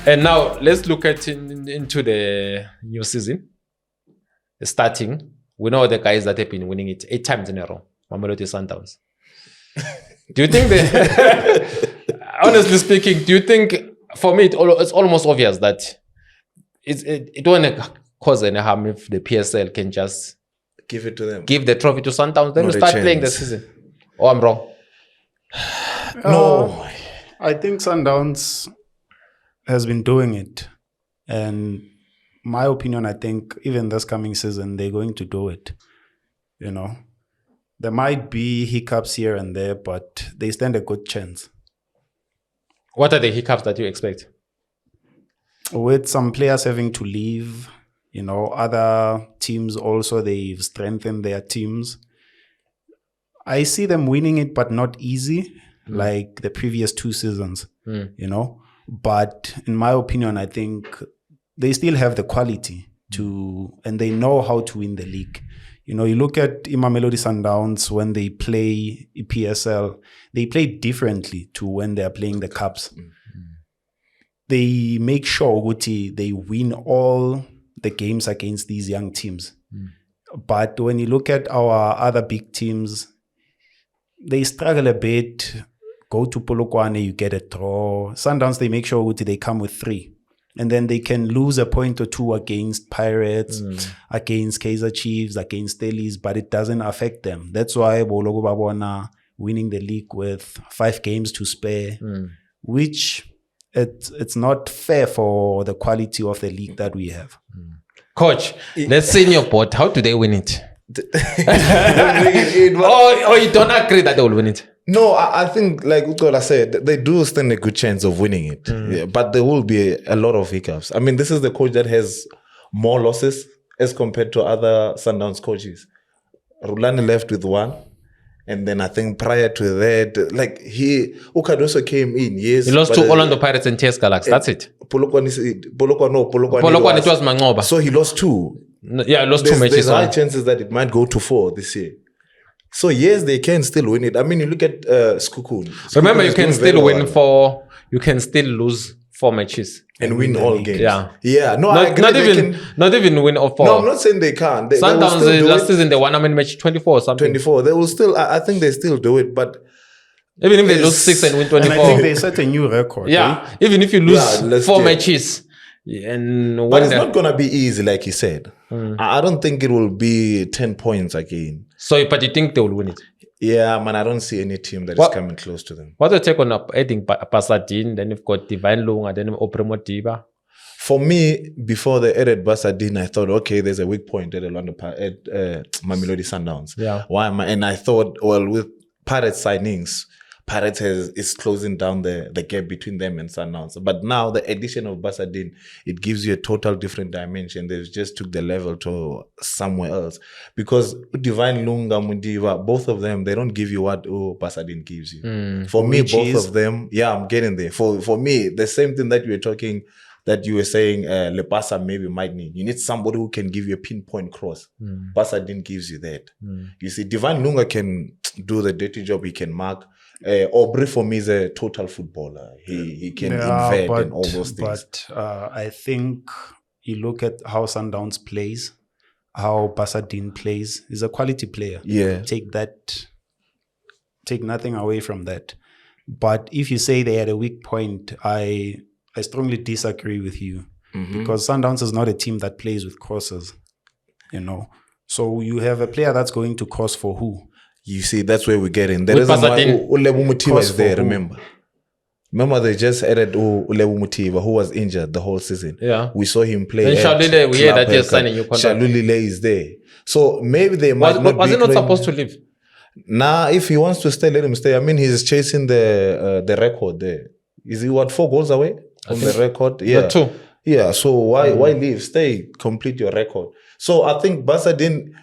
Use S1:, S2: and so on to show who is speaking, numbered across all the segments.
S1: And now let's look at into the new season. Starting, we know the guys that have been winning it 8 times in a row. Mamelodi Sundowns. Do you think honestly speaking, do you think, for me, it's almost obvious that it won't cause any harm if the PSL can just
S2: give it to them,
S1: give the trophy to Sundowns, then we start playing the season? Oh, I'm wrong.
S3: No, I think Sundowns has been doing it, and my opinion, I think even this coming season they're going to do it. You know, there might be hiccups here and there, but they stand a good chance.
S1: What are the hiccups that you expect?
S3: With some players having to leave, you know, other teams also, they've strengthened their teams. I see them winning it, but not easy, like the previous 2 seasons, you know. But in my opinion, I think they still have the quality to, and they know how to win the league. You know, you look at Mamelodi Sundowns when they play EPSL, they play differently to when they are playing the Cups. They make sure Guti, they win all the games against these young teams. But when you look at our other big teams, they struggle a bit. Go to Polokwane, you get a draw. Sundowns, they make sure Guti, they come with 3. And then they can lose a point or 2 against Pirates, against Kaizer Chiefs, against Stelis, but it doesn't affect them. That's why Bologo Babona winning the league with 5 games to spare, which it's not fair for the quality of the league that we have.
S1: Coach, let's say in your board, how do they win it? Or you don't agree that they will win it?
S2: No, I think, like Xola said, they do stand a good chance of winning it. Yeah, but there will be a lot of hiccups. I mean, this is the coach that has more losses as compared to other Sundowns coaches. Rulani left with 1. And then I think prior to that, like Ukadoso came in, yes.
S1: He lost to Orlando Pirates and TS Galaxy. That's it.
S2: Polokwane
S1: it was Mangoba.
S2: So he lost 2.
S1: Yeah, lost 2 matches.
S2: There's high chances that it might go to 4 this year. So yes, they can still win it. I mean, you look at Skukun.
S1: Remember, you can still win 4. You can still lose 4 matches
S2: and win all games.
S1: Yeah.
S2: No,
S1: not even win all 4.
S2: No, I'm not saying they can't.
S1: Sundowns last season they won match 24 or something.
S2: 24. They will still. I think they still do it, but
S1: even if they lose 6 and win 24,
S3: and I think they set a new record.
S1: Yeah, even if you lose 4 matches. And
S2: but it's not gonna be easy, like you said. I don't think it will be 10 points again.
S1: So, but you think they will win it?
S2: Yeah, man, I don't see any team that is coming close to them.
S1: What's your take on adding Pasadine? Then you've got Divine Lunga, then Opremodiba.
S2: For me, before they added Pasadine, I thought, okay, there's a weak point at Mamelodi Sundowns.
S1: Yeah.
S2: Why am I? And I thought, well, with Pirates signings, Pirates is closing down the gap between them and Sundowns. But now the addition of Pasadine, it gives you a total different dimension. They've just took the level to somewhere else. Because Divine Lunga, Mundiva, both of them, they don't give you what Pasadine gives you. For me, both of them, yeah, I'm getting there. For me, the same thing that you were saying, Lepasa maybe might need. You need somebody who can give you a pinpoint cross. Pasadine gives you that. You see, Divine Lunga can do the dirty job. He can mark. Aubrey for me is a total footballer. He can invent and all those things.
S3: But I think you look at how Sundowns plays, how Pasadine plays. He's a quality player.
S2: Yeah.
S3: Take nothing away from that. But if you say they had a weak point, I strongly disagree with you. Because Sundowns is not a team that plays with crosses. You know. So you have a player that's going to cross for who?
S2: You see, that's where we get in. The reason why Ulebu Mutiba is there, remember? Remember, they just added Ulebu Mutiba, who was injured the whole season.
S1: Yeah.
S2: We saw him play.
S1: And Shalule, we hear that just signing your contract.
S2: Shalule is there. So maybe they might not
S1: was he not supposed to leave?
S2: Nah, if he wants to stay, let him stay. I mean, he's chasing the record there. Is he 4 goals away from the record? Yeah.
S1: 2.
S2: Yeah, so why leave? Stay, complete your record. So I think Pasadine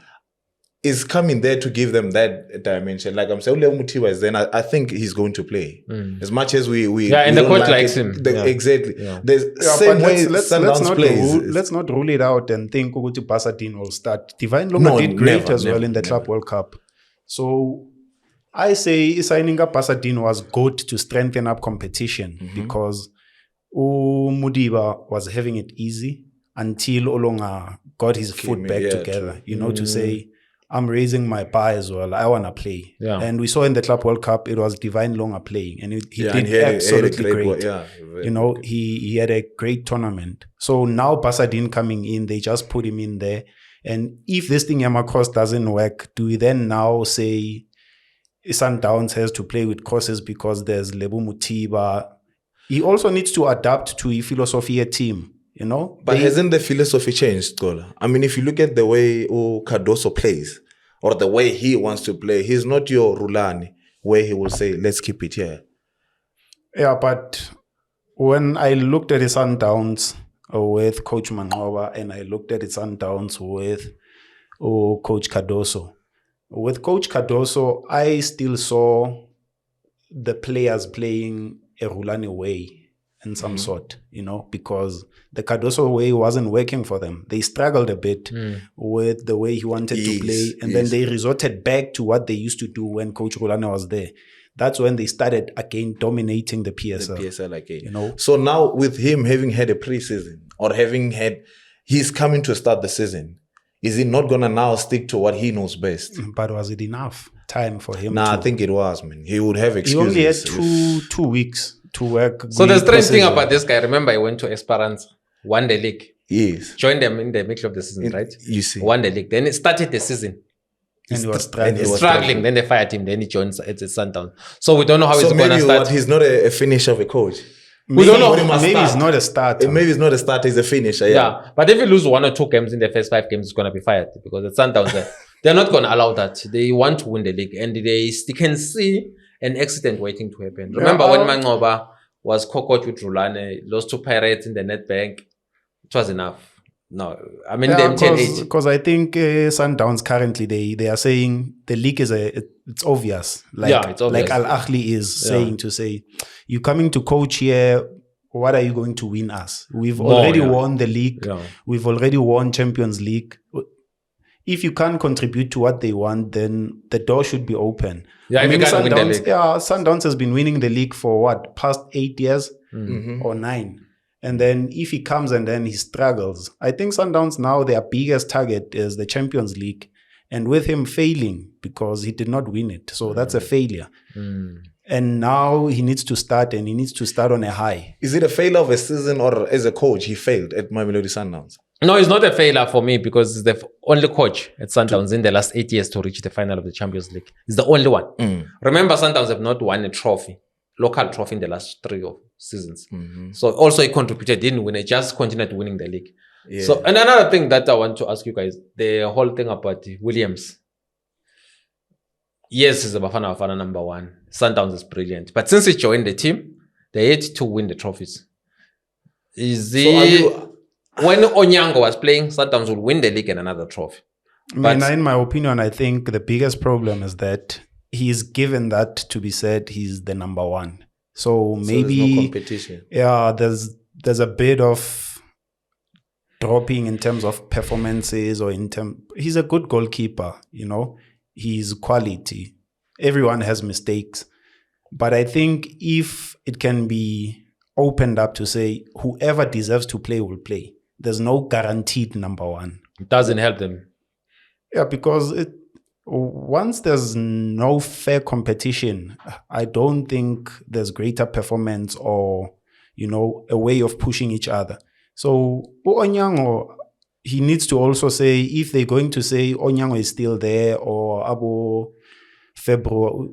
S2: is coming there to give them that dimension. Like I'm saying, Mutiba is then. I think he's going to play as much as we
S1: and the coach likes him.
S2: Exactly.
S1: Yeah.
S2: Same way Sundowns plays.
S3: Let's not rule it out and think Uguti Pasadine will start. Divine Lunga did great well in the Club World Cup. So I say signing up Pasadine was good to strengthen up competition because Mudiba was having it easy until Olonga got his foot back together, to say, I'm raising my bar as well. I want to play.
S1: Yeah.
S3: And we saw in the Club World Cup, it was Divine Longa playing. And he did absolutely great. He had a great tournament. So now Basadin coming in, they just put him in there. And if this thing Yamakos doesn't work, do we then now say Sundowns has to play with crosses because there's Lebu Mutiba? He also needs to adapt to a philosophy a team.
S2: But hasn't the philosophy changed, Xola? I mean, if you look at the way Cardoso plays or the way he wants to play, he's not your Rulani where he will say, let's keep it here.
S3: Yeah, but when I looked at his Sundowns with Coach Mangoba and I looked at his Sundowns with Coach Cardoso, with Coach Cardoso, I still saw the players playing a Rulani way. In some sort, because the Cardoso way wasn't working for them. They struggled a bit with the way he wanted to play, and then they resorted back to what they used to do when Coach Rulane was there. That's when they started again dominating the PSL.
S2: The PSL again. So now with him having had a preseason or he's coming to start the season, is he not going to now stick to what he knows best?
S3: But was it enough time for him?
S2: I think it was, man. He would have excuses.
S3: He only had 2 weeks to work.
S1: So the strange thing about this guy, remember he went to Esperance, won the league.
S2: Yes.
S1: Joined them in the middle of the season, right?
S2: You see.
S1: Won the league. Then it started the season.
S3: And he was
S1: struggling. Then they fired him. Then he joins at Sundowns. So we don't know how he's going to start.
S2: He's not a finisher of a coach.
S3: We don't know. Maybe he's not a starter.
S2: Maybe he's not a starter. He's a finisher.
S1: Yeah. But if you lose 1 or 2 games in the first 5 games, he's going to be fired because at Sundowns, they're not going to allow that. They want to win the league. And they can see an accident waiting to happen. Remember when Mangoba was co-coach with Rulane, lost to Pirates in the net bank. It was enough. No, I mean the MTN age.
S3: Because I think Sundowns currently they are saying the league is it's obvious. It's obvious. Like Al Ahly is saying to say, you coming to coach here. What are you going to win us? We've already won the league. Yeah. We've already won Champions League. If you can't contribute to what they want, then the door should be open.
S1: Yeah, I mean,
S3: Sundowns has been winning the league for past 8 years or 9. And then if he comes and then he struggles, I think Sundowns now their biggest target is the Champions League. And with him failing because he did not win it. So that's a failure. And now he needs to start and he needs to start on a high.
S2: Is it a failure of a season or as a coach he failed at Mamelodi Sundowns?
S1: No, it's not a failure for me because he's the only coach at Sundowns in the last 8 years to reach the final of the Champions League. He's the only one. Remember, Sundowns have not won a trophy, local trophy in the last 3 seasons. So also he contributed, didn't win it, just continued winning the league. Yeah. So, and another thing that I want to ask you guys, the whole thing about Williams. Yes, he's a Bafana number 1. Sundowns is brilliant. But since he joined the team, they had to win the trophies. When Onyango was playing, Sundowns would win the league and another trophy.
S3: But in my opinion, I think the biggest problem is that he's given that to be said he's the number 1. So maybe
S2: there's no competition.
S3: Yeah, there's a bit of dropping in terms of performances or he's a good goalkeeper, he's quality. Everyone has mistakes. But I think if it can be opened up to say whoever deserves to play will play. There's no guaranteed number 1.
S1: It doesn't help them.
S3: Yeah, because once there's no fair competition, I don't think there's greater performance or, a way of pushing each other. So Onyango, he needs to also say, if they're going to say Onyango is still there or Abu February,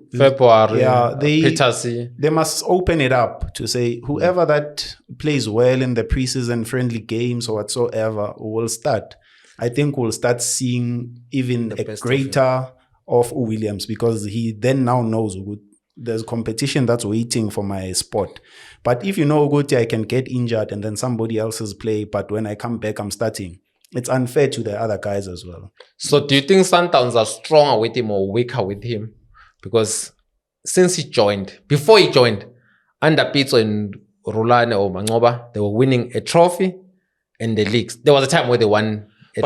S3: they must open it up to say whoever that plays well in the preseason friendly games or whatsoever will start. I think we'll start seeing even a greater of Williams because he then now knows there's competition that's waiting for my spot. But if I can get injured and then somebody else's play, but when I come back, I'm starting. It's unfair to the other guys as well.
S1: So do you think Sundowns are stronger with him or weaker with him? Because since before he joined, under Pizzo and Rulane or Mangoba, they were winning a trophy and the leagues. There was a time where they won a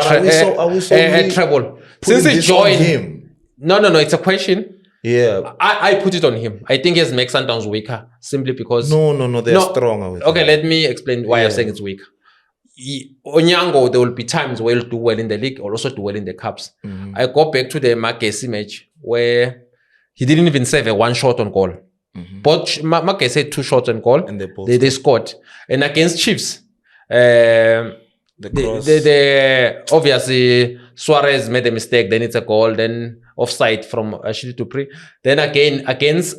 S1: treble. Since he joined, no, it's a question.
S2: Yeah.
S1: I put it on him. I think he has made Sundowns weaker simply because
S2: No, they're stronger with
S1: okay,
S2: him.
S1: let me explain why I'm saying it's weak. Onyango, there will be times where he'll do well in the league or also do well in the cups. I go back to the Magesi match where he didn't even save a one shot on goal. But Magesi had 2 shots on goal.
S2: And
S1: they scored. And against Chiefs,
S2: the
S1: obviously Suarez made a mistake, then it's a goal, then offside from Ashley Dupree. Then again against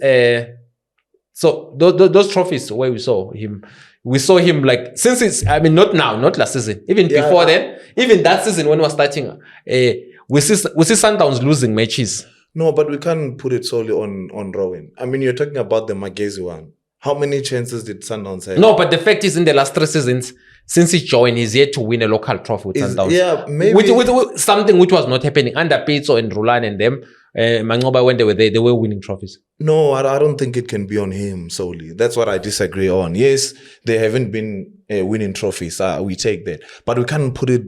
S1: so those trophies where we saw him like since it's not now, not last season, even before then, even that season when we were starting, we see Sundowns losing matches.
S2: No, but we can't put it solely on Rowan. I mean, you're talking about the Magesi one. How many chances did Sundowns have?
S1: No, but the fact is, in the last 3 seasons, since he joined, he's yet to win a local trophy with Sundowns.
S2: Yeah, maybe.
S1: With something which was not happening under Pizzo and Rulan and them. Mangoba, when they were there, they were winning trophies.
S2: No, I don't think it can be on him solely. That's what I disagree on. Yes, they haven't been winning trophies. We take that. But we can't put it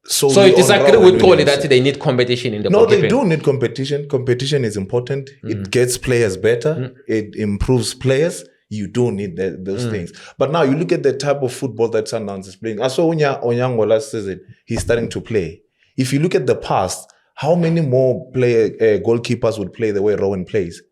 S2: solely
S1: So you disagree with Toli
S2: that
S1: that they need competition in the
S2: No,
S1: goalkeeping?
S2: they do need competition. Competition is important. It gets players better. It improves players. You do need those things. But now you look at the type of football that Sundowns is playing. I saw Onyango last season. He's starting to play. If you look at the past, how many more goalkeepers would play the way Rowan plays?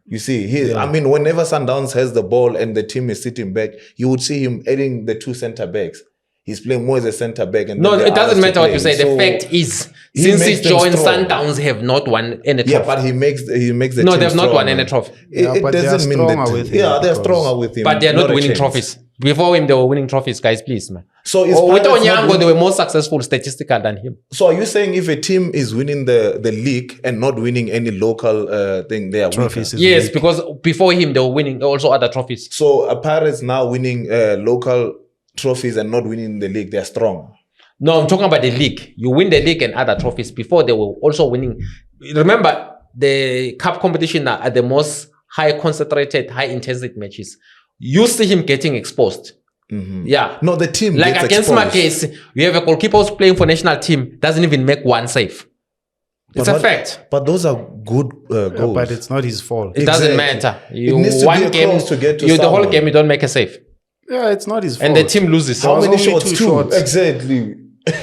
S2: You see, I mean, whenever Sundowns has the ball and the team is sitting back, you would see him adding the 2 center backs. He's playing more as a center back. And
S1: no, it doesn't matter what you say. The fact is, since he joined, Sundowns have not won any trophy.
S2: Yeah, but he makes the
S1: no,
S2: team
S1: they've not won
S2: stronger.
S1: any trophy.
S2: It doesn't mean that. They're stronger with him.
S1: But they're not winning trophies. Before him, they were winning trophies, guys. Please, man.
S2: So
S1: with Onyango, they were more successful statistical than him.
S2: So are you saying if a team is winning the league and not winning any local thing, they are trophies?
S1: Yes, because before him, they were winning also other trophies.
S2: So Pirates now winning local trophies and not winning the league, they're strong.
S1: No, I'm talking about the league. You win the league and other trophies. Before they were also winning. Remember, the cup competition are the most high concentrated, high intensity matches. You see him getting exposed. Yeah.
S2: No, the team
S1: like
S2: gets
S1: against Marquez, you have a goalkeeper who's playing for national team, doesn't even make one save. It's a fact.
S2: But those are good goals.
S3: But it's not his fault.
S1: It doesn't matter.
S2: It needs to be a close to get to
S1: the whole game, you don't make a save.
S3: Yeah, it's not his fault.
S1: And the team loses.
S2: How many
S3: shots?
S2: 2 shots. Exactly.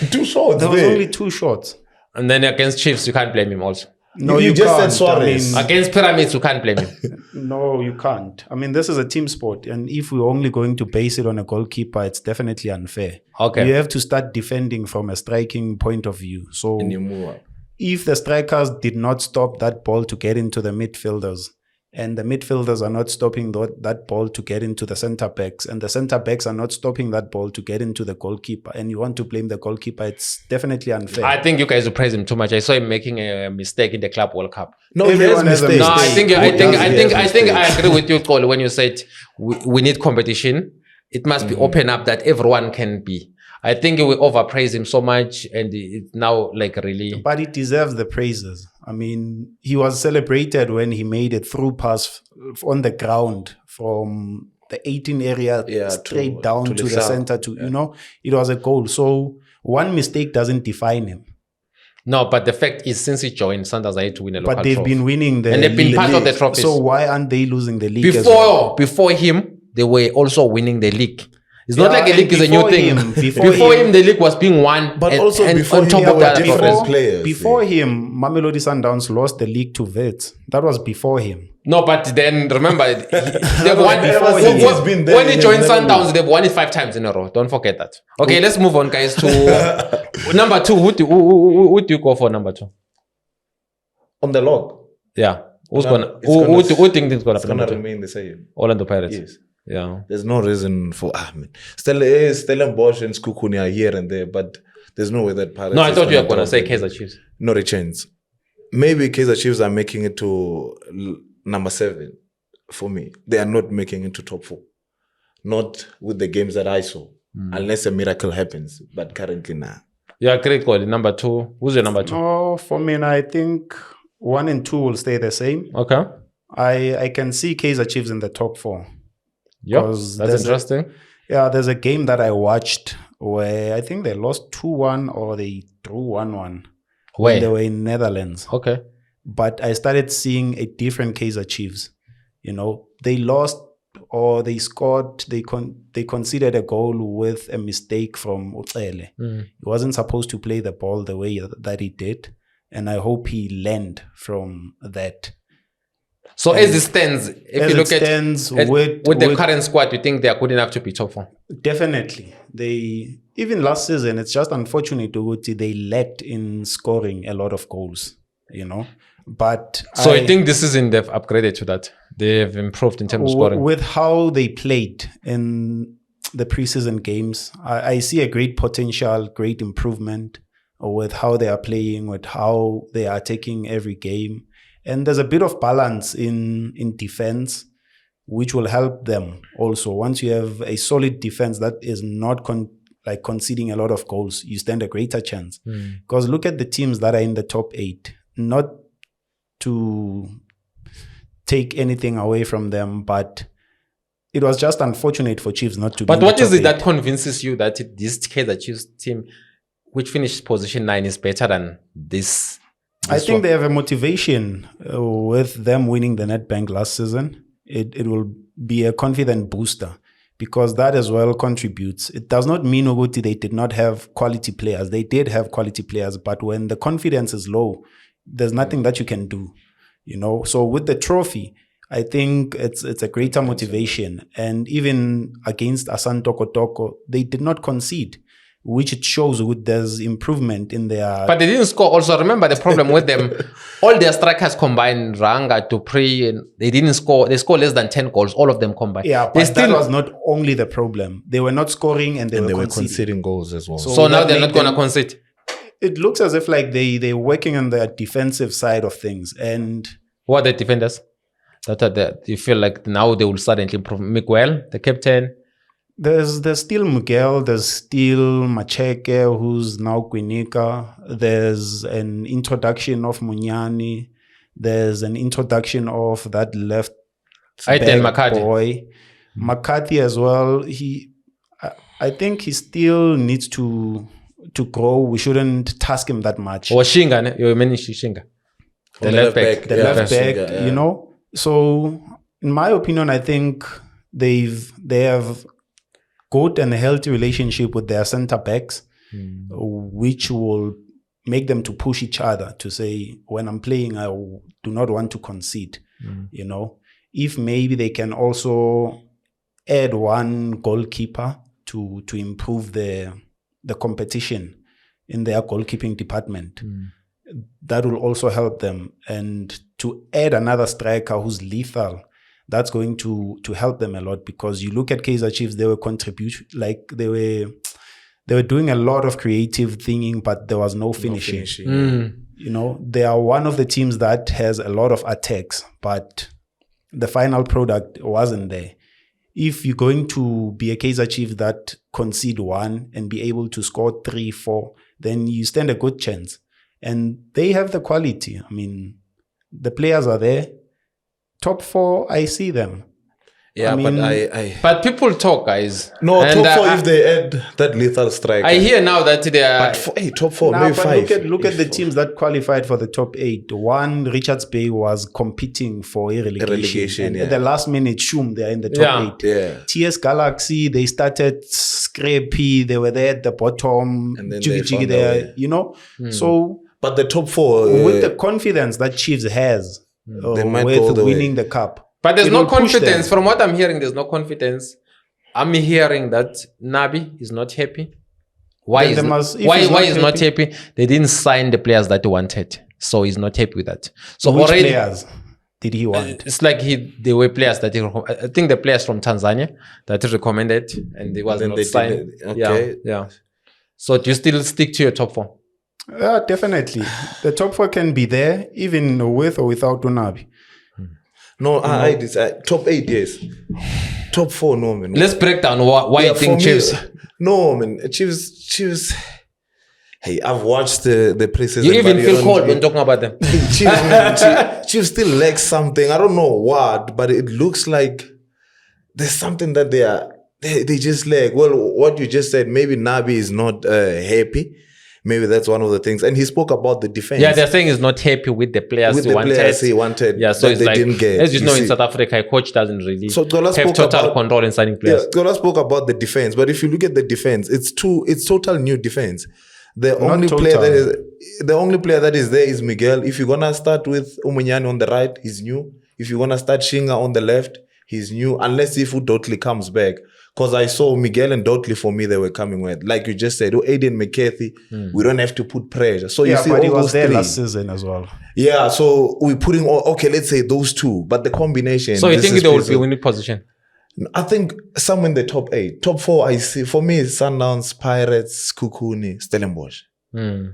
S2: 2 shots.
S3: There was only 2 shots.
S1: And then against Chiefs, you can't blame him also.
S3: No,
S2: you just
S3: can't.
S2: said Suarez.
S1: Against Pyramids, you can't blame him.
S3: No, you can't. I mean, this is a team sport. And if we're only going to base it on a goalkeeper, it's definitely unfair.
S1: Okay.
S3: You have to start defending from a striking point of view. So
S2: And you move up.
S3: if the strikers did not stop that ball to get into the midfielders, and the midfielders are not stopping that ball to get into the center backs, and the center backs are not stopping that ball to get into the goalkeeper, and you want to blame the goalkeeper, it's definitely unfair.
S1: I think you guys will praise him too much. I saw him making a mistake in the Club World Cup.
S2: No, everyone has mistakes.
S1: No, I think I agree with you, Cole, when you said we need competition. It must be open up that everyone can be. I think we overpraise him so much, and it's now like really.
S3: But he deserves the praises. I mean, he was celebrated when he made a through pass on the ground from the 18 area straight down to the center. It was a goal. So one mistake doesn't define him.
S1: No, but the fact is, since he joined, Sundowns are yet to win a local trophy.
S3: But they've been winning the
S1: and they've been part of the trophies.
S3: So why aren't they losing the league?
S1: Before him, they were also winning the league. It's not like a league is a new thing.
S3: Before
S1: him, the league was being won.
S2: But also before
S1: on top
S2: him,
S1: of that,
S2: different players.
S3: Before him, Mamelodi Sundowns lost the league to Vets. That was before him.
S1: No, but then remember, they've won.
S2: When
S1: he joined Sundowns, they've won it 5 times in a row. Don't forget that. Okay, let's move on, guys, to number 2. Who do you go for number 2?
S2: On the log.
S1: Yeah. Who think it's gonna
S2: remain the same?
S1: Orlando Pirates.
S2: Yes.
S1: Yeah.
S2: There's no reason for Stellenbosch and Skukuni are here and there, but there's no way that Pirates.
S1: No, I thought you were gonna say Kaizer Chiefs.
S2: Not a chance. Maybe Kaizer Chiefs are making it to number 7 for me. They are not making it to top 4. Not with the games that I saw. Unless a miracle happens. But currently nah.
S1: Yeah, great call. Number 2. Who's your number 2?
S3: Oh, for me, I think 1 and 2 will stay the same.
S1: Okay.
S3: I can see Kaizer Chiefs in the top 4.
S1: Yeah, that's interesting.
S3: There's a game that I watched where I think they lost 2-1 or they drew 1-1.
S1: Where?
S3: They were in Netherlands.
S1: Okay.
S3: but I started seeing a different Kaizer Chiefs. You know, they lost or they scored, they conceded a goal with a mistake from Ucele. He wasn't supposed to play the ball the way that he did. And I hope he learned from that.
S1: So as it stands, if you look at with the current squad, you think they are good enough to be top 4?
S3: Definitely. Even last season, it's just unfortunate they lacked in scoring a lot of goals, you know. But
S1: so I think this season they've upgraded to that. They've improved in terms of scoring.
S3: With how they played in the preseason games, I see a great potential, great improvement with how they are playing, with how they are taking every game. And there's a bit of balance in defense, which will help them also. Once you have a solid defense that is not conceding a lot of goals, you stand a greater chance. Because look at the teams that are in the top 8, not to take anything away from them, but it was just unfortunate for Chiefs not to be in the top 8. But what is it
S1: that convinces you that this Kaizer Chiefs team, which finished position 9, is better than this?
S3: I think they have a motivation with them winning the Nedbank last season. It will be a confident booster because that as well contributes. It does not mean Oguti they did not have quality players. They did have quality players, but when the confidence is low, there's nothing that you can do, you know. So with the trophy, I think it's a greater motivation. And even against Asante Kotoko, they did not concede, which it shows there's improvement in their...
S1: But they didn't score. Also, remember the problem with them. All their strikers combined, Ranga, Dupree, and they didn't score. They scored less than 10 goals, all of them combined.
S3: Yeah, but that was not only the problem. They were not scoring and they were
S2: conceding goals as well.
S1: So now they're not going to concede.
S3: It looks as if like they're working on the defensive side of things. And
S1: what are the defenders? That you feel like now they will suddenly improve? Miguel, the captain.
S3: There's still Miguel, there's still Macheke, who's now Quinica. There's an introduction of Munyani. There's an introduction of that left back boy. McCarthy as well. I think he still needs to grow. We shouldn't task him that much.
S1: Or Shinga, you mentioned Shinga. The left back.
S3: The left back, you know. So, in my opinion, I think they have good and healthy relationship with their center backs, which will make them to push each other to say, when I'm playing, I do not want to concede, you know. If maybe they can also add one goalkeeper to improve the competition in their goalkeeping department, that will also help them. And to add another striker who's lethal, that's going to help them a lot, because you look at Kaizer Chiefs, they were they were doing a lot of creative thinking, but there was no finishing. You know, they are one of the teams that has a lot of attacks, but the final product wasn't there. If you're going to be a Kaizer Chiefs that concede 1 and be able to score 3, 4, then you stand a good chance. And they have the quality. I mean, the players are there. Top 4, I see them.
S2: Yeah,
S1: but people talk, guys.
S2: No, and top 4 if they add that lethal striker.
S1: I hear now that they are...
S2: But top 4, maybe 5.
S3: Look at the teams that qualified for the top 8. One, Richards Bay, was competing for a relegation. At the last minute, they're in the top 8.
S2: Yeah.
S3: TS Galaxy, they started scrappy. They were there at the bottom.
S2: And then
S3: jiggy there, you know. So...
S2: But the top 4...
S3: with the confidence that Chiefs has
S2: they might
S3: with winning the cup.
S1: But there's no confidence. From what I'm hearing, there's no confidence. I'm hearing that Nabi is not happy. Why is not happy? They didn't sign the players that he wanted. So he's not happy with that. So
S3: which players did he want?
S1: It's like they were players that I think the players from Tanzania that he recommended, and they was not signed.
S2: Okay.
S1: Yeah. So do you still stick to your top 4?
S3: Yeah, definitely. The top 4 can be there, even with or without Unabi.
S2: No, top 8, yes. Top 4, no, man.
S1: Let's break down why you think Chiefs.
S2: No, man. Chiefs. Hey, I've watched the preseason.
S1: You even feel cold when talking about them.
S2: Chiefs still lack something. I don't know what, but it looks like there's something that they just lack. Well, what you just said, maybe Nabi is not happy. maybe that's one of the things. And he spoke about the defense.
S1: Yeah, they're saying he's not happy with the players
S2: with
S1: he
S2: the
S1: wanted.
S2: players he wanted.
S1: Yeah, so
S2: that
S1: it's
S2: they
S1: like,
S2: didn't get.
S1: as you know, in
S2: see.
S1: South Africa, a coach doesn't really
S2: So Xola
S1: have
S2: spoke
S1: total
S2: about-
S1: control in signing
S2: Yeah,
S1: players.
S2: Xola spoke about the defense, but if you look at the defense, it's total new defense. The
S3: Not
S2: only
S3: total.
S2: player that is there is Miguel. If you're gonna start with Umunyani on the right, he's new. If you're gonna start Shinga on the left, he's new. Unless if Dottley comes back, because I saw Miguel and Dottley, for me, they were coming with, like you just said, Aiden McCarthy. We don't have to put pressure. So you see,
S3: but he
S2: all
S3: was
S2: those
S3: there
S2: three.
S3: last season as well.
S2: Yeah, so we're putting okay, let's say those two, but the combination.
S1: So you
S2: this
S1: think
S2: is
S1: they will
S2: based
S1: be
S2: on-
S1: winning position?
S2: I think somewhere in the top 8. Top 4, I see. For me, Sundowns, Pirates, Kukuni, Stellenbosch.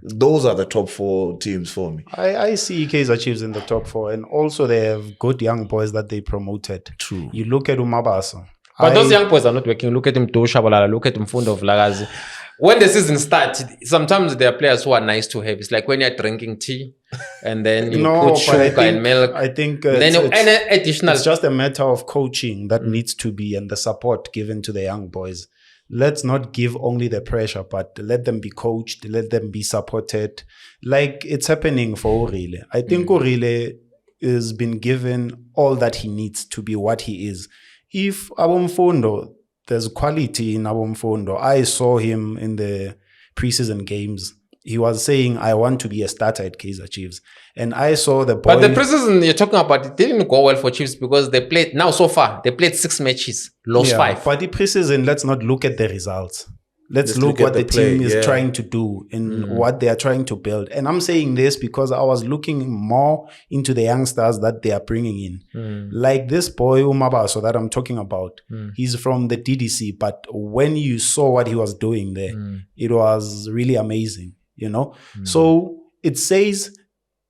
S2: Those are the top 4 teams for me.
S3: I see Kaizer Chiefs in the top 4, and also they have good young boys that they promoted.
S2: True.
S3: You look at Umabasa.
S1: But those young boys are not working. Look at him, Shabalala. Look at him, Fundo Vlagazi. When the season starts, sometimes there are players who are nice to have. It's like when you're drinking tea and then you put sugar and milk.
S3: I think
S1: Then any additional.
S3: it's just a matter of coaching that needs to be, and the support given to the young boys. Let's not give only the pressure, but let them be coached, let them be supported. Like it's happening for Orile. I think Orile has been given all that he needs to be what he is. If Abomfundo, there's quality in Abomfundo. I saw him in the preseason games. He was saying, I want to be a starter at Kaizer Chiefs. And I saw the boy.
S1: But the preseason you're talking about, it didn't go well for Chiefs because they played, now so far, they played 6 matches, lost 5.
S3: But the preseason, let's not look at the results. Let's
S2: Just
S3: look
S2: look
S3: what
S2: at
S3: the
S2: the play,
S3: team is
S2: yeah.
S3: trying to do and what they are trying to build. And I'm saying this because I was looking more into the youngsters that they are bringing in. Like this boy, Umabaso, that I'm talking about. He's from the DDC, but when you saw what he was doing there, it was really amazing, you know? So it says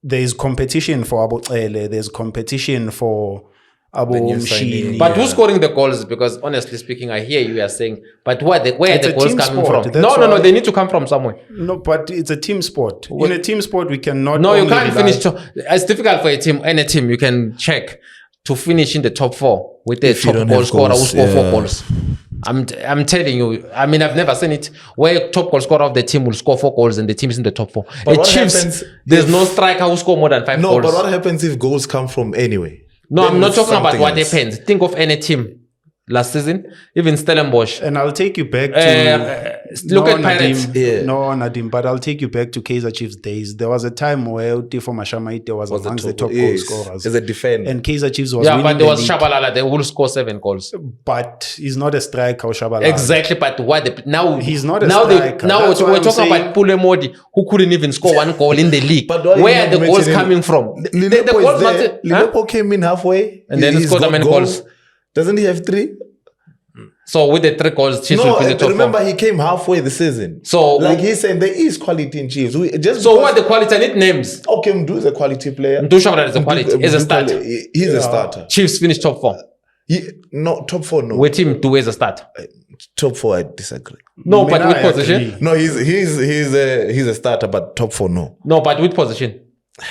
S3: there's competition for Abu Tsele, there's competition for Abu
S2: new
S3: Mshini.
S2: signing.
S1: But who's scoring the goals? Because honestly speaking, I hear you are saying, but where are
S3: It's
S1: the
S3: a
S1: goals
S3: team
S1: coming
S3: sport.
S1: from?
S3: That's
S1: No,
S3: why-
S1: they need to come from somewhere.
S3: No, but it's a team sport. In a team sport, we cannot.
S1: No, you
S3: only
S1: can't
S3: rely-
S1: finish. It's difficult for a team, any team, you can check to finish in the top 4 with a
S2: If you
S1: top
S2: don't
S1: goal
S2: have
S1: scorer who
S2: goals,
S1: score 4
S2: yeah.
S1: goals. I'm telling you, I mean, I've never seen it where top goal scorer of the team will score 4 goals and the team is in the top 4.
S2: But
S1: At
S2: what
S1: Chiefs,
S2: happens
S1: there's
S2: if-
S1: no striker who score more than 5
S2: No,
S1: goals.
S2: but what happens if goals come from anyway?
S1: No,
S2: Then
S1: I'm not
S2: it's
S1: talking about
S2: something
S1: what
S2: else.
S1: happens. Think of any team last season, even Stellenbosch.
S3: And I'll take you back to.
S1: Look at Pirates.
S3: Nadim.
S2: Yeah.
S3: No, Nadim, but I'll take you back to Kaizer Chiefs days. There was a time where Tifo Mashamaite was amongst the top goal
S2: yes,
S3: scorers.
S2: as a defender.
S3: And Kaizer Chiefs was
S1: Yeah,
S3: winning
S1: but there
S3: the
S1: was
S3: league.
S1: Shabalala, they will score 7 goals.
S3: But he's not a striker, Shabalala.
S1: Exactly, but what now?
S3: He's not a
S1: now
S3: striker.
S1: Now
S3: That's why
S1: we're
S3: I'm
S1: talking
S3: saying-
S1: about Pulemodi, who couldn't even score 1 goal in the league.
S2: But why
S1: Where
S2: you
S1: are the
S2: not
S1: goals
S2: mentioning-
S1: coming from? The
S2: Liverpool
S1: goals
S2: is
S1: not.
S2: there.
S1: Huh?
S2: Liverpool came in halfway.
S1: And then
S2: He's
S1: scored how
S2: got
S1: many goals?
S2: Doesn't he have 3?
S1: So with the 3 goals, Chiefs will
S2: No,
S1: be in the top
S2: remember
S1: 4.
S2: he came halfway the season.
S1: So-
S2: like he's saying, there is quality in Chiefs.
S1: So what are the quality? I need names.
S2: Okay, Mdu is a quality player.
S1: Mdu Shabalala is a quality. Is a starter.
S2: He's a starter.
S1: Chiefs finished top 4.
S2: No, top 4, no.
S1: With him, 2 as a starter.
S2: Top 4, I disagree.
S1: No,
S3: Man,
S1: but with
S3: I
S1: position.
S3: agree.
S2: No, he's a starter, but top 4, no.
S1: No, but with position.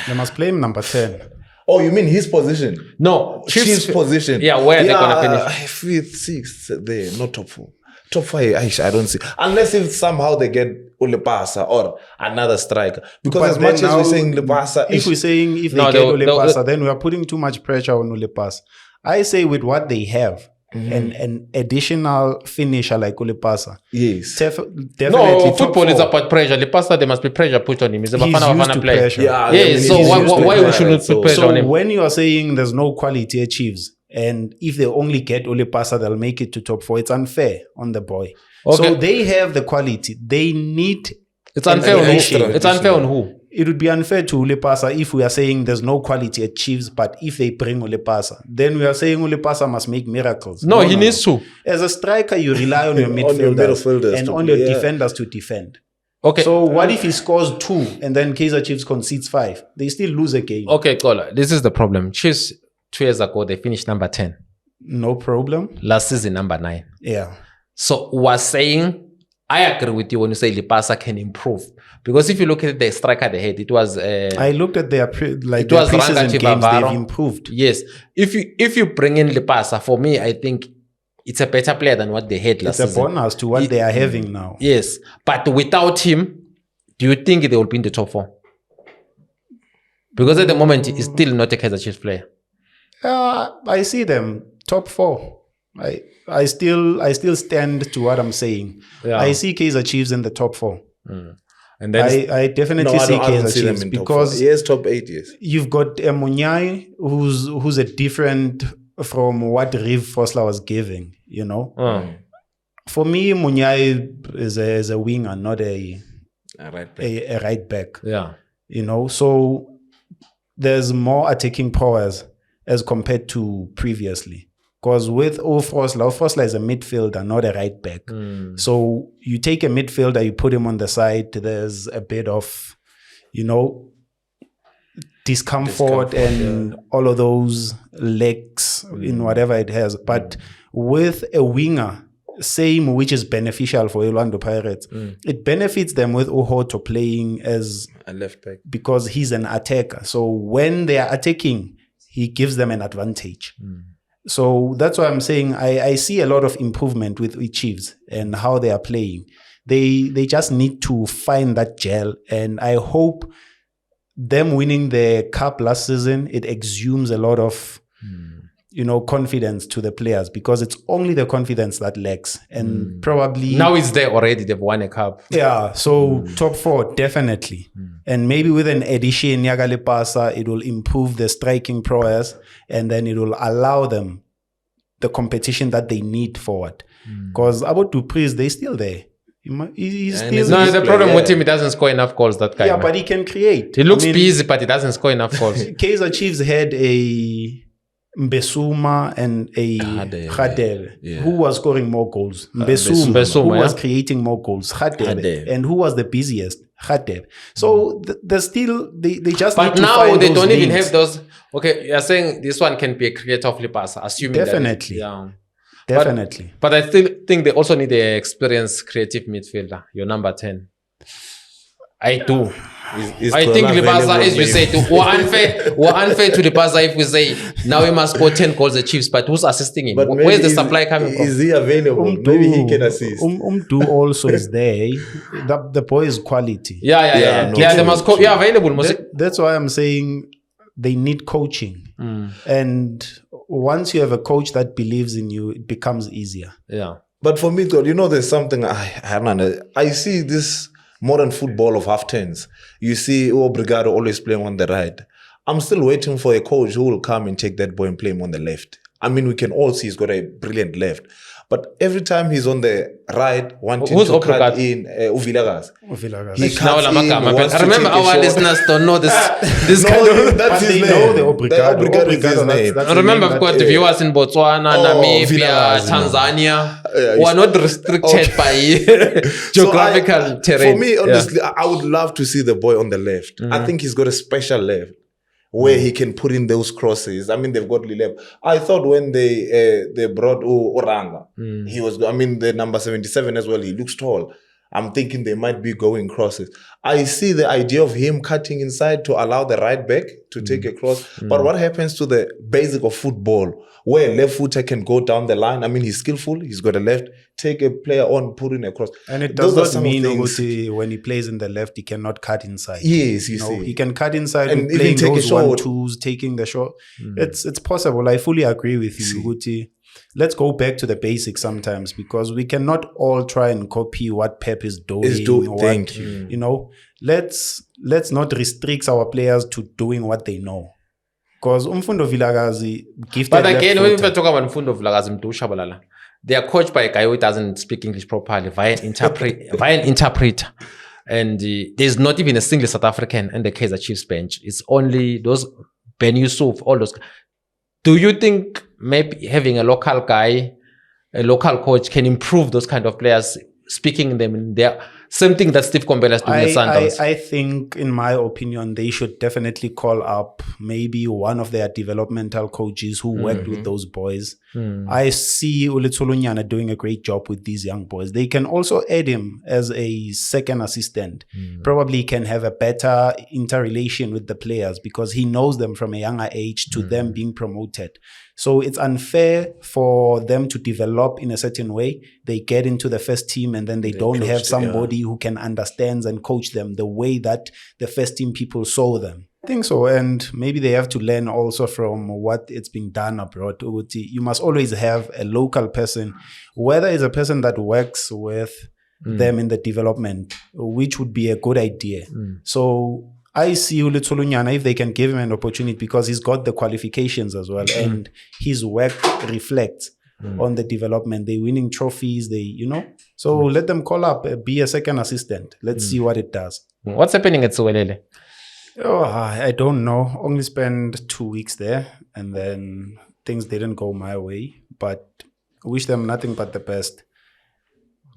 S3: They must play him number 10.
S2: Oh, you mean his position?
S1: No,
S2: Chiefs position.
S1: Yeah, where are they gonna finish?
S2: 5th, 6th, there, not top 4. Top 5, I don't see. Unless if somehow they get Ulepasa or another striker. Because
S3: But
S2: as
S3: then
S2: much as
S3: now,
S2: we're saying Lepasa,
S3: if we're saying if
S1: No,
S3: they get
S1: they'll-
S3: Ulepasa, then we are putting too much pressure on Ulepasa. I say with what they have, and an additional finisher like Ulepasa,
S2: yes.
S3: definitely
S1: No,
S3: top
S1: football is
S3: 4.
S1: about pressure. The pastor, there must be pressure put on him. He's a
S3: He's
S1: Bafana
S3: used to
S1: player.
S3: pressure.
S2: Yeah,
S1: Yeah,
S2: I mean,
S1: so
S2: he's
S1: why
S2: used to
S1: we
S2: pressure,
S1: shouldn't
S2: so-
S1: put pressure on
S3: So
S1: him?
S3: when you are saying there's no quality at Chiefs, and if they only get Ulepasa, they'll make it to top 4. It's unfair on the boy.
S1: Okay.
S3: So they have the quality. They need.
S1: It's unfair on
S3: addition.
S1: who? It's unfair on who?
S3: It would be unfair to Ulepasa if we are saying there's no quality at Chiefs, but if they bring Ulepasa, then we are saying Ulepasa must make miracles.
S1: No, he needs to.
S3: As a striker, you rely on your
S2: On your
S3: midfielders,
S2: midfielders
S3: and
S2: to-
S3: on your
S2: yeah.
S3: defenders to defend.
S1: Okay.
S3: So what if he scores 2 and then Kaizer Chiefs concedes 5? They still lose a game.
S1: Okay, Xola, this is the problem. Chiefs 2 years ago they finished number 10.
S3: No problem.
S1: Last season number 9.
S3: Yeah.
S1: So we're saying, I agree with you when you say Lipasa can improve, because if you look at the striker they had, it was
S3: I looked at their their
S1: was
S3: preseason
S1: Ranga
S3: games.
S1: Chivavaro.
S3: They've improved.
S1: yes. If you bring in Lipasa, for me, I think it's a better player than what they had last
S3: It's a
S1: season.
S3: bonus to what they are having now.
S1: Yes, but without him, do you think they will be in the top 4? Because at the moment, he's still not a Kaizer Chiefs player.
S3: I see them top 4. I still stand to what I'm saying.
S1: Yeah.
S3: I see Kaizer Chiefs in the top 4.
S1: And then
S3: I definitely see Kaizer Chiefs because
S2: yes, top 8, yes.
S3: you've got Munyai who's a different from what Riv Fosler was giving, you know. For me, Munyai is a winger, not a right back.
S1: Yeah.
S3: You know, so there's more attacking powers as compared to previously. Because with Fosler is a midfielder, not a right back. So you take a midfielder, you put him on the side, there's a bit of, you know, discomfort and all of those legs in whatever it has. But with a winger, same, which is beneficial for Orlando Pirates, it benefits them with Uhoto playing as
S2: a left back
S3: because he's an attacker. So when they are attacking, he gives them an advantage. So that's why I'm saying I see a lot of improvement with the Chiefs and how they are playing. They just need to find that gel, and I hope them winning the cup last season, it exhumes a lot of you know, confidence to the players, because it's only the confidence that lacks. And probably
S1: now it's there already. They've won a cup.
S3: Yeah, so top 4 definitely. And maybe with an addition Nyagale Pasa, it will improve the striking prowess, and then it will allow them the competition that they need forward. Because about Dupreez, they're still there. He's still
S1: no, the problem with him, he doesn't score enough goals, that guy.
S3: Yeah, but he can create.
S1: He looks busy, but he doesn't score enough goals.
S3: Kaizer Chiefs had a Mbesuma and a Khadebe, who was scoring more goals. Mbesuma, who was creating more goals. Khadebe. And who was the busiest? Khadebe. So there's still, they just
S1: but
S3: need to
S1: now
S3: find
S1: they
S3: those
S1: don't even
S3: names.
S1: have those. Okay, you're saying this one can be a creatively passer, assuming
S3: Definitely.
S1: That,
S3: Definitely.
S1: But I still think they also need an experienced creative midfielder, your number 10. I do. I think Libaza, as you say, we're unfair to Libaza if we say now he must score 10 goals the Chiefs, but who's assisting him? Where's the supply coming from?
S2: Is he available? Maybe he can assist.
S3: Umdu also is there. The boy is quality.
S1: Yeah, they must be available.
S3: That's why I'm saying they need coaching. And once you have a coach that believes in you, it becomes easier.
S1: Yeah.
S2: But for me, you know, there's something I see this modern football of half turns. You see Brigado always playing on the right. I'm still waiting for a coach who will come and take that boy and play him on the left. I mean, we can all see he's got a brilliant left. But every time he's on the right, wanting to cut in Uvilagas. He cuts in, wants
S1: I remember our listeners don't know this kind of...
S2: That's his name.
S3: Know the Obrigado.
S2: Is his name.
S1: I remember I've got viewers in Botswana, Namibia, Tanzania, who are not restricted by geographical terrain.
S2: For me, honestly, I would love to see the boy on the left. I think he's got a special left where he can put in those crosses. I mean, they've got Lileb. I thought when they brought Oranga, he was, I mean, the number 77 as well, he looks tall. I'm thinking they might be going crosses. I see the idea of him cutting inside to allow the right back to take a cross. But what happens to the basic of football, where a left footer can go down the line? I mean, he's skillful. He's got a left. Take a player on, put in a cross. And
S3: it does not mean when he plays in the left, he cannot cut inside.
S2: Yes, you see.
S3: He can cut inside and playing those 1-2s, taking the shot. It's possible. I fully agree with you, Guti. Let's go back to the basics sometimes, because we cannot all try and copy what Pep is doing.
S2: Thank you.
S3: You know, let's not restrict our players to doing what they know. Because Umfundo Vilagazi gifted.
S1: But again, when we talk about Umfundo Vilagazi, they are coached by a guy who doesn't speak English properly via an interpreter. And there's not even a single South African in the Kaizer Chiefs bench. It's only those Ben Yusuf, all those. Do you think maybe having a local guy, a local coach can improve those kind of players, speaking them in their same thing that Steve Kombela is doing at Sundowns?
S3: I think, in my opinion, they should definitely call up maybe one of their developmental coaches who worked with those boys. I see Ulitsulunyana doing a great job with these young boys. They can also add him as a second assistant. Probably can have a better interrelation with the players because he knows them from a younger age to them being promoted. So it's unfair for them to develop in a certain way. They get into the first team and then they don't have somebody who can understand and coach them the way that the first team people saw them. I think so. And maybe they have to learn also from what it's being done abroad. You must always have a local person, whether it's a person that works with them in the development, which would be a good idea. So I see Ulitsulunyana, if they can give him an opportunity, because he's got the qualifications as well, and his work reflects on the development. They're winning trophies, so let them call up, be a second assistant. Let's see what it does.
S1: What's happening at Suwelele?
S3: Oh, I don't know. Only spent 2 weeks there, and then things didn't go my way, but wish them nothing but the best.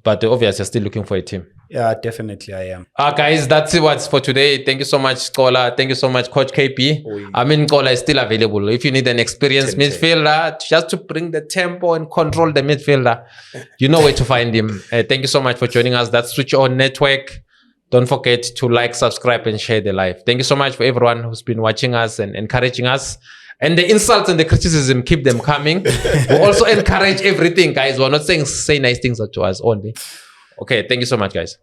S1: But obviously, you're still looking for a team.
S3: Yeah, definitely I am.
S1: Guys, that's it what's for today. Thank you so much, Xola. Thank you so much, Coach KP. Xola is still available. If you need an experienced midfielder just to bring the tempo and control the midfielder, you know where to find him. Thank you so much for joining us. That's Switch On Network. Don't forget to like, subscribe, and share the live. Thank you so much for everyone who's been watching us and encouraging us. And the insults and the criticism, keep them coming. We also encourage everything, guys. We're not saying say nice things to us only. Okay, thank you so much, guys.